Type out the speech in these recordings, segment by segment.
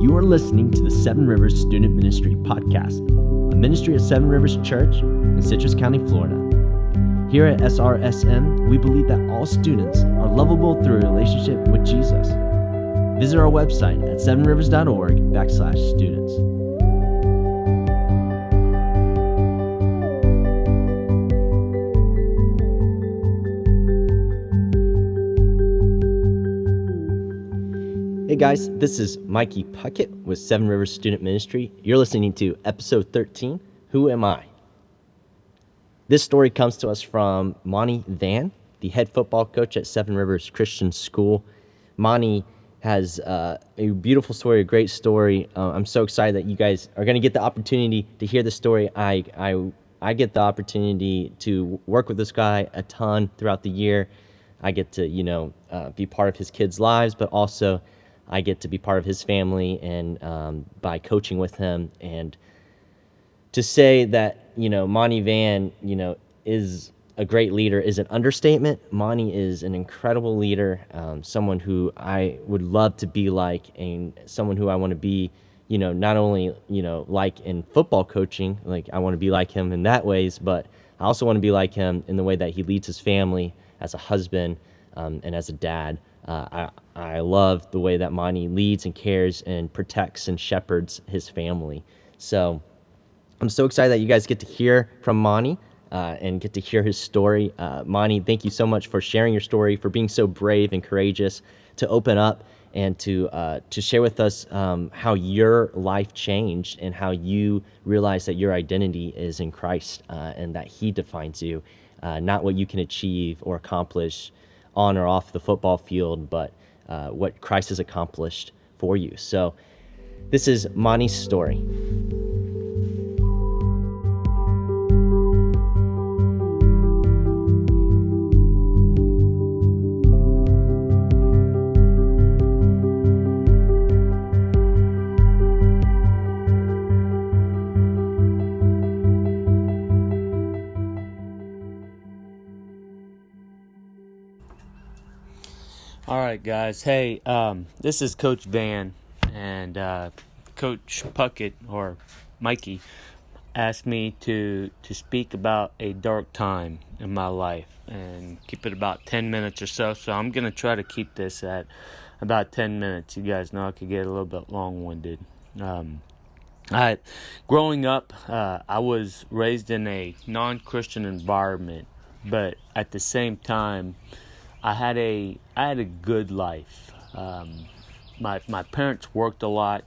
You are listening to the Seven Rivers Student Ministry Podcast, a ministry at Seven Rivers Church in Citrus County, Florida. Here at SRSM, we believe that all students are lovable through a relationship with Jesus. Visit our website at sevenrivers.org/students. Hey guys, this is Mikey Puckett with Seven Rivers Student Ministry. You're listening to episode 13, Who Am I? This story comes to us from Monty Van, the head football coach at Seven Rivers Christian School. Monty has a beautiful story, a great story. I'm so excited that you guys are going to get the opportunity to hear the story. I get the opportunity to work with this guy a ton throughout the year. I get to, be part of his kids' lives, but also I get to be part of his family and by coaching with him. And to say that, Monty Van, is a great leader is an understatement. Monty is an incredible leader, someone who I would love to be like, and someone who I want to be, not only, like in football coaching, like I want to be like him in that ways, but I also want to be like him in the way that he leads his family as a husband and as a dad. I love the way that Monty leads and cares and protects and shepherds his family. So I'm so excited that you guys get to hear from Monty and get to hear his story. Monty, thank you so much for sharing your story, for being so brave and courageous to open up and to share with us how your life changed and how you realized that your identity is in Christ and that He defines you, not what you can achieve or accomplish on or off the football field, but what Christ has accomplished for you. So this is Monty's story. All right, guys. Hey, this is Coach Van, and Coach Puckett, or Mikey, asked me to speak about a dark time in my life and keep it about 10 minutes or so. So I'm going to try to keep this at about 10 minutes. You guys know I could get a little bit long-winded. Growing up, I was raised in a non-Christian environment, but at the same time, I had a good life. My parents worked a lot.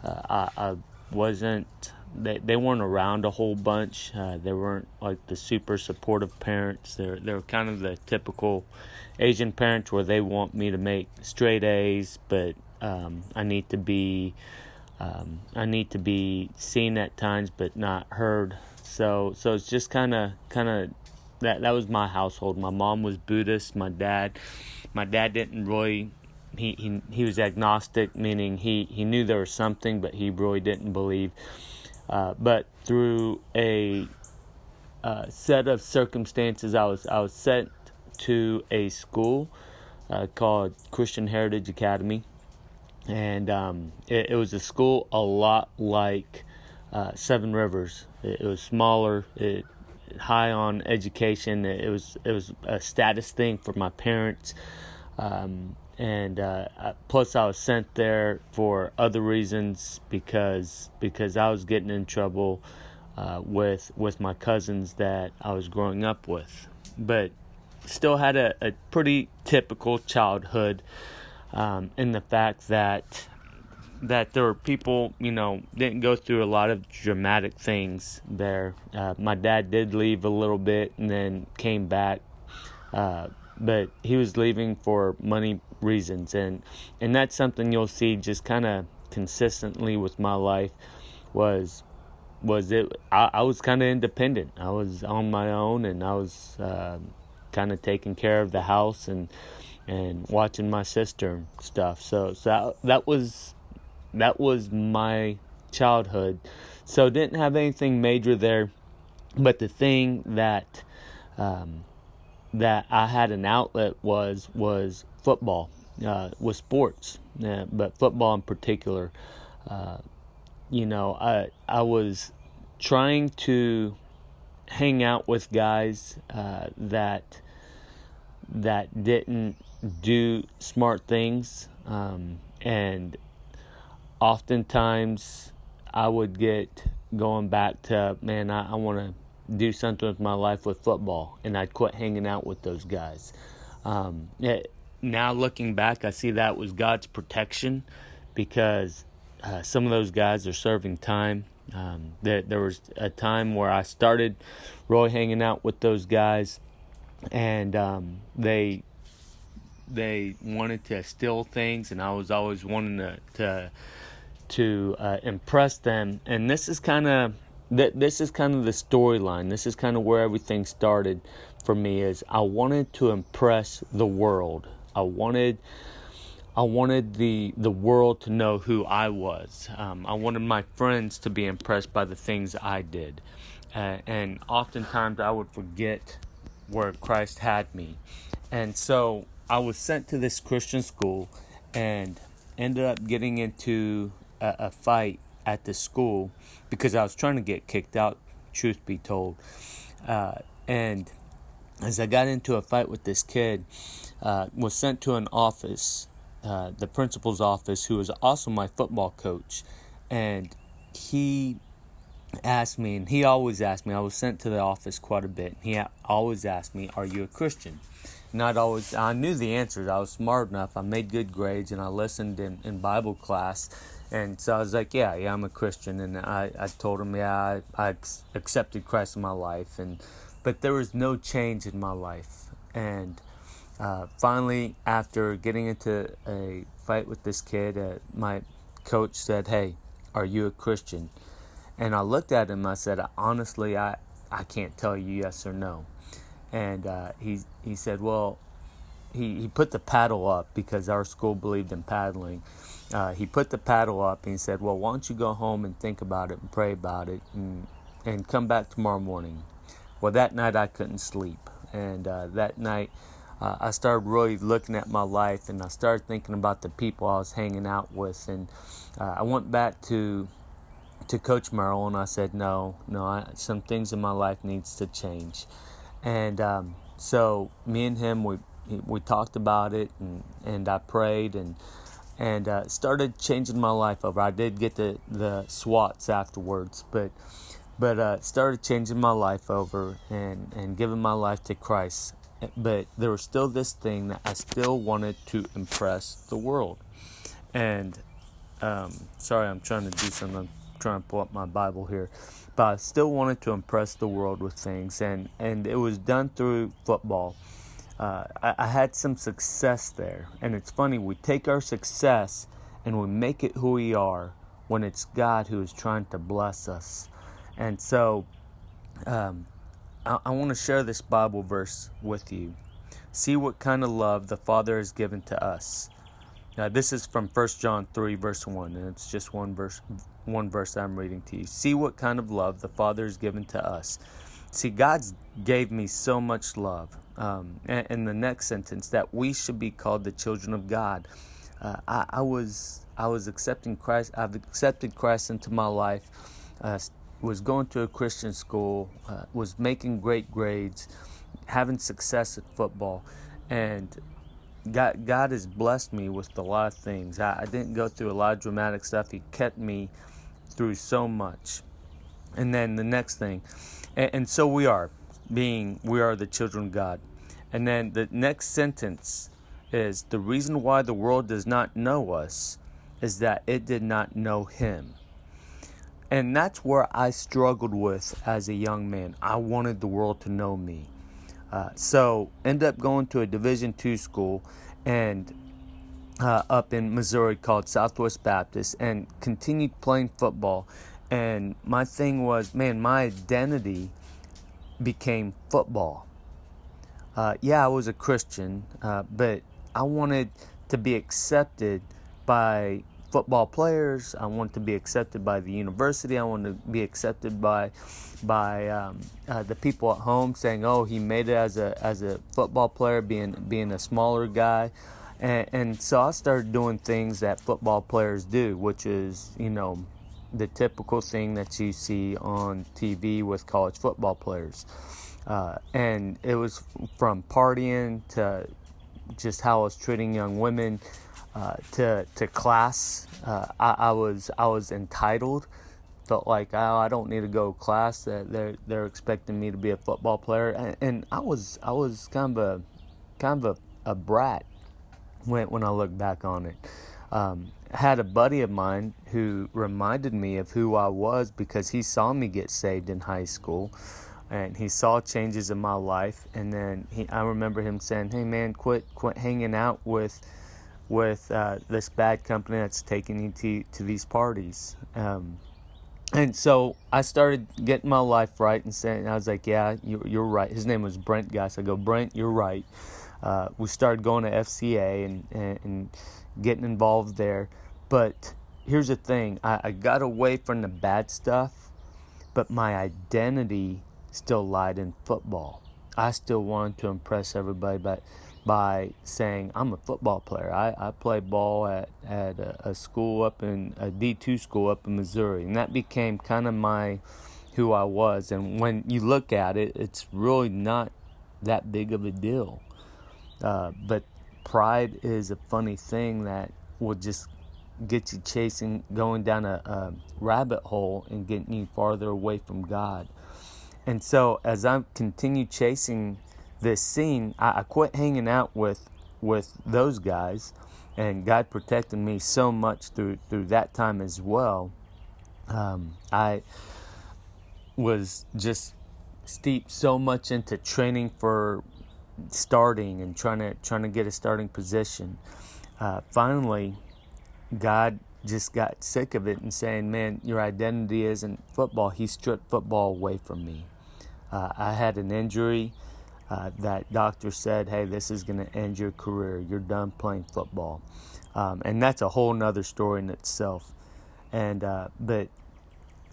I wasn't. They weren't around a whole bunch. They weren't like the super supportive parents. They're kind of the typical Asian parents where they want me to make straight A's, but I need to be seen at times, but not heard. So it's just kind of. That was my household. My mom was Buddhist. My dad didn't really. He was agnostic, meaning he knew there was something, but he really didn't believe. But through a set of circumstances, I was sent to a school called Christian Heritage Academy, and it was a school a lot like Seven Rivers. It was smaller. High on education. It was a status thing for my parents, and plus I was sent there for other reasons because I was getting in trouble with my cousins that I was growing up with, but still had a pretty typical childhood in the fact that there were people, didn't go through a lot of dramatic things there. My dad did leave a little bit and then came back, but he was leaving for money reasons, and that's something you'll see just kind of consistently with my life. Was it? I was kind of independent. I was on my own, and I was kind of taking care of the house and watching my sister and stuff. So that was my childhood. So didn't have anything major there, but the thing that I had an outlet was football, was sports. but football in particular. I was trying to hang out with guys that didn't do smart things, and oftentimes I would get going back to, man, I want to do something with my life with football, and I'd quit hanging out with those guys. Now looking back, I see that was God's protection, because some of those guys are serving time. There was a time where I started really hanging out with those guys, and they wanted to steal things, and I was always wanting to impress them. And this is kind of the storyline. This is kind of where everything started for me. Is I wanted to impress the world. I wanted the world to know who I was. I wanted my friends to be impressed by the things I did, and oftentimes I would forget where Christ had me. And so I was sent to this Christian school, and ended up getting into a fight at the school because I was trying to get kicked out, truth be told. And as I got into a fight with this kid, was sent to an office, the principal's office, who was also my football coach. And he asked me, and he always asked me, I was sent to the office quite a bit. He always asked me, "Are you a Christian?" And I knew the answers. I was smart enough. I made good grades, and I listened in Bible class. And so I was like, yeah, I'm a Christian. And I told him, yeah, I accepted Christ in my life. But there was no change in my life. And finally, after getting into a fight with this kid, my coach said, "Hey, are you a Christian?" And I looked at him. I said, "Honestly, I can't tell you yes or no." And he said, well, he put the paddle up, because our school believed in paddling. He put the paddle up, and he said, well, why don't you go home and think about it and pray about it, and come back tomorrow morning. Well, that night I couldn't sleep. And that night I started really looking at my life, and I started thinking about the people I was hanging out with. And I went back to Coach Merrill, and I said, no, some things in my life needs to change. And so me and him, we talked about it, and I prayed, and started changing my life over. I did get the SWATs afterwards, but started changing my life over and giving my life to Christ. But there was still this thing that I still wanted to impress the world. And sorry, I'm trying to do something. I'm trying to pull up my Bible here. But I still wanted to impress the world with things, and it was done through football. I had some success there, and it's funny, we take our success and we make it who we are, when it's God who is trying to bless us. And so I want to share this Bible verse with you. See what kind of love the Father has given to us. This is from 1 John 3, verse 1, and it's just one verse I'm reading to you. See what kind of love the Father has given to us. See, God's gave me so much love. And the next sentence, that we should be called the children of God. I was accepting Christ. I've accepted Christ into my life. Was going to a Christian school. Was making great grades, having success at football, and God has blessed me with a lot of things. I didn't go through a lot of dramatic stuff. He kept me through so much. And then the next thing, and so we are the children of God. And then the next sentence is, the reason why the world does not know us is that it did not know Him. And that's where I struggled with as a young man. I wanted the world to know me. So ended up going to a Division II school and up in Missouri called Southwest Baptist, and continued playing football. And my thing was, my identity became football. I was a Christian, but I wanted to be accepted by football players. I wanted to be accepted by the university. I wanted to be accepted by the people at home, saying, "Oh, he made it as a football player, being a smaller guy." And so I started doing things that football players do, which is, the typical thing that you see on TV with college football players. And it was from partying to just how I was treating young women, to class. I was entitled. Felt like, oh, I don't need to go to class. That they're expecting me to be a football player, and I was kind of a brat when I look back on it. I had a buddy of mine who reminded me of who I was because he saw me get saved in high school, and he saw changes in my life. And then I remember him saying, "Hey man, quit hanging out with this bad company that's taking you to these parties." And so I started getting my life right and saying, I was like, "Yeah, you're right." His name was Brent, guys. I go, "Brent, you're right." We started going to FCA and getting involved there. But here's the thing. I got away from the bad stuff, but my identity still lied in football. I still wanted to impress everybody by saying I'm a football player. I play ball at a school a D2 school up in Missouri, and that became kind of who I was. And when you look at it, it's really not that big of a deal. But pride is a funny thing that will just get you going down a rabbit hole and getting you farther away from God. And so as I continued chasing this scene, I quit hanging out with those guys, and God protected me so much through that time as well. I was just steeped so much into training for starting and trying to get a starting position. Finally, God just got sick of it and saying, "Man, your identity isn't football." He stripped football away from me. I had an injury that doctor said, "Hey, this is going to end your career. You're done playing football." And that's a whole nother story in itself. And but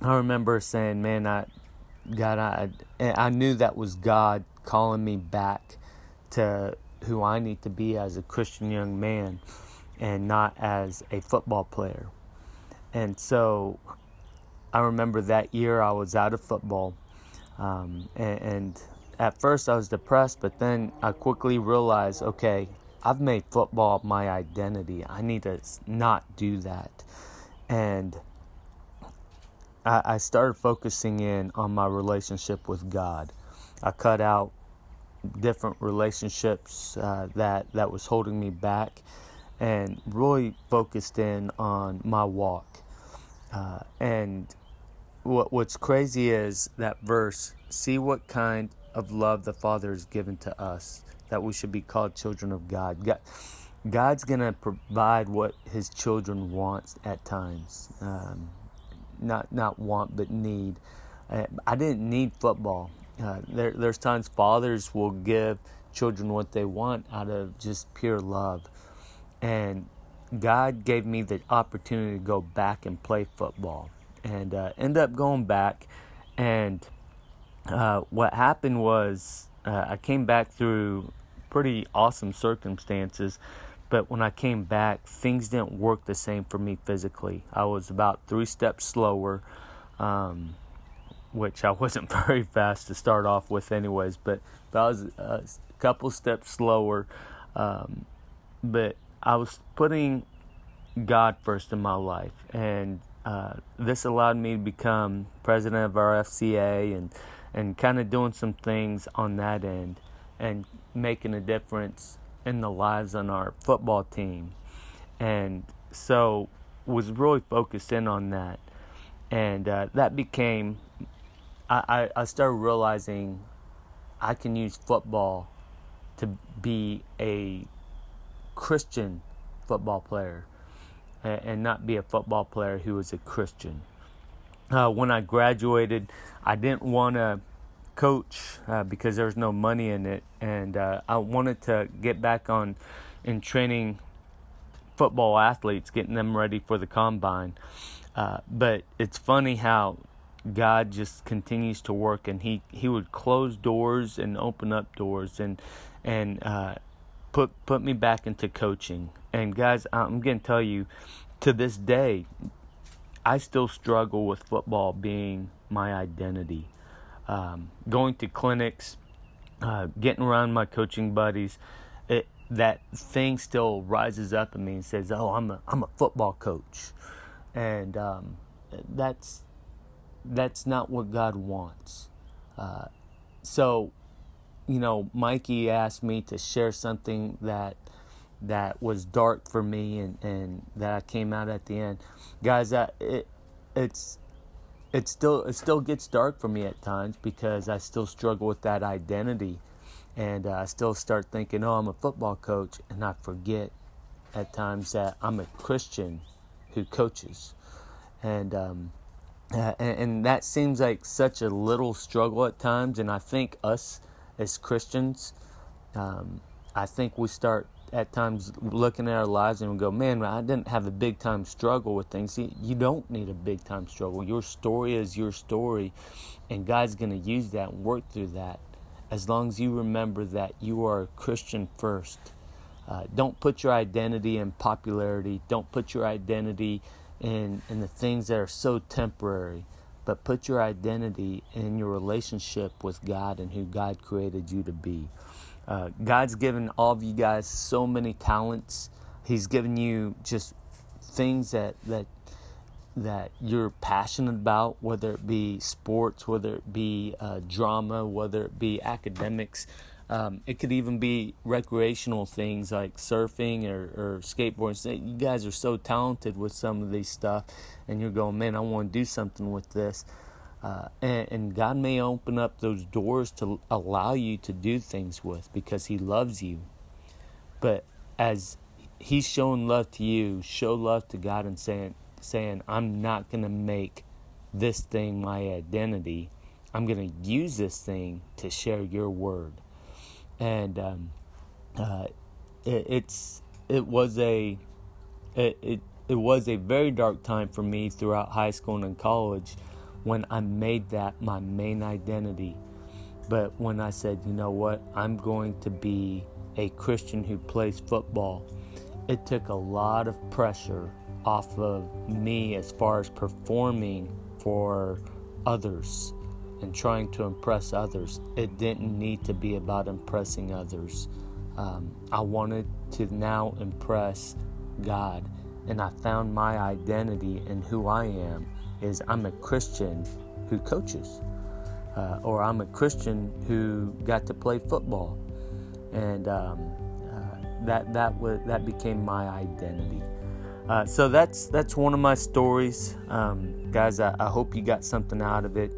I remember saying, "Man, I knew that was God calling me back to who I need to be as a Christian young man and not as a football player." And so I remember that year I was out of football, and at first I was depressed, but then I quickly realized, okay, I've made football my identity. I need to not do that. And I started focusing in on my relationship with God. I cut out different relationships that was holding me back, and really focused in on my walk. And what's crazy is that verse, "See what kind of love the Father has given to us, that we should be called children of God." God's going to provide what his children want at times. Not want, but need. I didn't need football. There's times fathers will give children what they want out of just pure love. And God gave me the opportunity to go back and play football. And end up going back. And what happened was I came back through pretty awesome circumstances. But when I came back, things didn't work the same for me physically. I was about 3 steps slower, which I wasn't very fast to start off with anyways, but I was a couple steps slower. But I was putting God first in my life, and this allowed me to become president of our FCA and kind of doing some things on that end and making a difference in the lives on our football team. And so was really focused in on that. And that became, I started realizing I can use football to be a Christian football player and not be a football player who is a Christian. When I graduated, I didn't want to coach because there was no money in it, and I wanted to get back in training football athletes, getting them ready for the combine. But it's funny how God just continues to work, and he would close doors and open up doors and put me back into coaching. And guys, I'm going to tell you, to this day, I still struggle with football being my identity. Going to clinics, getting around my coaching buddies, that thing still rises up in me and says, "Oh, I'm a football coach," and that's not what God wants. So, Mikey asked me to share something that was dark for me, and that I came out at the end. Guys, it still gets dark for me at times, because I still struggle with that identity, and I still start thinking, "Oh, I'm a football coach," and I forget at times that I'm a Christian who coaches, and that seems like such a little struggle at times. And I think us as Christians, I think we start at times looking at our lives and we go, "Man, I didn't have a big time struggle with things." See, you don't need a big time struggle. Your story is your story, and God's going to use that and work through that, as long as you remember that you are a Christian first. Don't put your identity in popularity. Don't put your identity in the things that are so temporary, but put your identity in your relationship with God and who God created you to be. God's given all of you guys so many talents. He's given you just things that you're passionate about, whether it be sports, whether it be drama, whether it be academics. It could even be recreational things like surfing or skateboarding. You guys are so talented with some of these stuff, and you're going, "Man, I want to do something with this." And God may open up those doors to allow you to do things with, because He loves you. But as He's showing love to you, show love to God and saying, "I'm not going to make this thing my identity. I'm going to use this thing to share your word." And it was a very dark time for me throughout high school and college, when I made that my main identity. But when I said, "You know what, I'm going to be a Christian who plays football," it took a lot of pressure off of me as far as performing for others and trying to impress others. It didn't need to be about impressing others. I wanted to now impress God, and I found my identity in who I am. Is I'm a Christian who coaches, or I'm a Christian who got to play football, and that became my identity. So that's one of my stories, guys. I hope you got something out of it.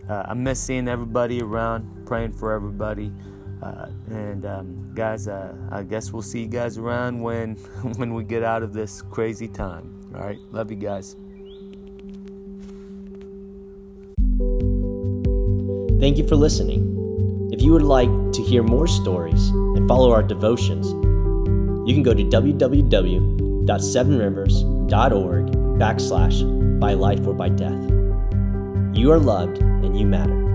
I miss seeing everybody around, praying for everybody, and guys, I guess we'll see you guys around when we get out of this crazy time. All right, love you guys. Thank you for listening. If you would like to hear more stories and follow our devotions, you can go to www.sevenrivers.org/by life or by death. You are loved and you matter.